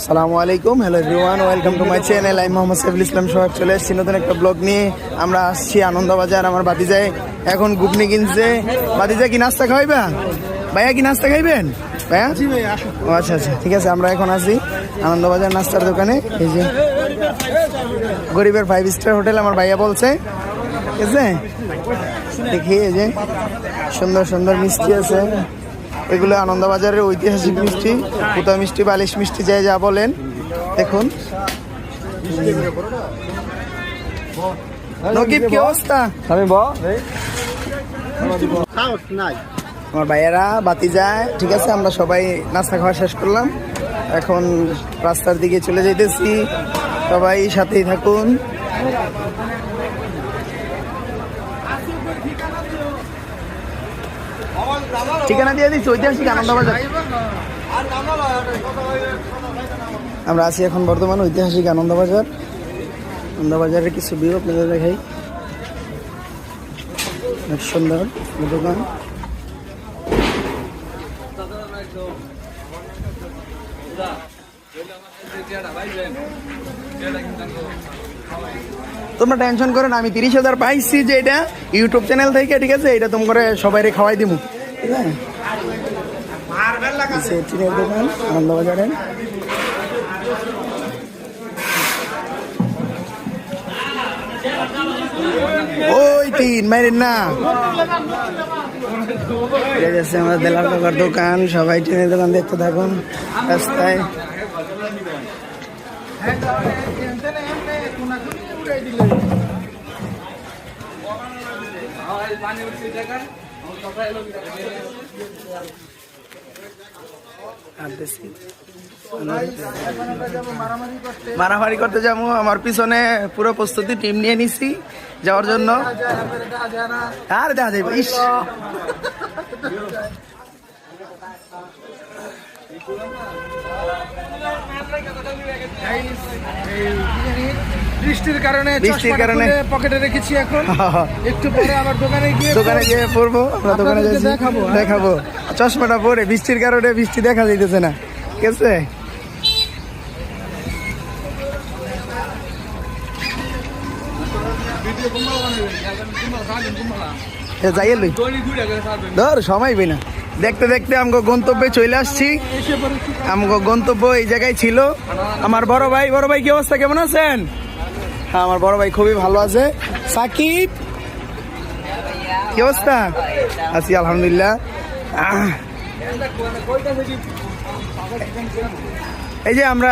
আসসালামু আলাইকুম, hello everyone, welcome to my channel. আমি মোহাম্মদ সাইফুল ইসলাম সোহাগ চলে এসেছি নতুন একটা ব্লগ নিয়ে। আমরা আসছি আনন্দবাজার। আমার বাতিজায় এখন ঘুগনি কিনছে। বাতিজা কি নাস্তা খাওয়াইবা? ভাইয়া কি নাস্তা খাইবেন ভাইয়া? ও আচ্ছা আচ্ছা, ঠিক আছে। আমরা এখন আছি আনন্দবাজার নাস্তার দোকানে। এই যে গরিবের 5 স্টার হোটেল আমার ভাইয়া বলছে, ঠিক আছে। দেখি এই যে সুন্দর সুন্দর মিষ্টি আছে, এগুলো আনন্দবাজারের ঐতিহাসিক মিষ্টি, পুতা মিষ্টি, বালিশ মিষ্টি, যাই যা বলেন। দেখুন নকিব, কি অবস্থা? আমার ভাইয়েরা বাতি যায়, ঠিক আছে। আমরা সবাই নাস্তা খাওয়া শেষ করলাম, এখন রাস্তার দিকে চলে যাইতেছি। সবাই সাথেই থাকুন। ঠিকানা দিয়ে দিচ্ছি, ঐতিহাসিক আনন্দবাজার। আমরা আছি এখন বর্তমান ঐতিহাসিক আনন্দবাজার। আনন্দবাজারের কিছু ভিউ আপনাদের দেখাই। অনেক সুন্দর দোকান। তোমরা টেনশন করো না, আমি 30,000 পাইছি যে এটা ইউটিউব চ্যানেল থেকে, ঠিক আছে। এটা তোমরা সবাই খাওয়াই দিব, ঠিক আছে। টিনের দোকান আনন্দবাজারে। ওই তিন মাইরেন না, ঠিক আছে। আমাদের দেলার কাকার দোকান, সবাই টিনের দোকান দেখতে থাকুন রাস্তায়। মারামারি করতে যাবো। আমার পিছনে পুরো প্রস্তুতি টিম নিয়ে নিছি যাওয়ার জন্য। আর দেখা যাবে। ইস, বৃষ্টির কারণে পকেটে রেখেছি। এখন একটু পরে আবার দোকানে গিয়ে পড়বো। আমরা দোকানে দেখাবো চশমাটা পরে। বৃষ্টির কারণে বৃষ্টি দেখা যাইতেছে না, ঠিক আছে। যাইয়ে লই ধর, সময় পাই না। দেখতে দেখতে আমগো গন্তব্যে চলে আসছি। আমগো গন্তব্য এই জায়গায় ছিল। আমার বড় ভাই কি অবস্থা, কেমন আছেন? হ্যাঁ, আমার বড় ভাই খুবই ভালো আছে। সাকিব, কি অবস্থা? আছি আলহামদুলিল্লাহ। এই যে আমরা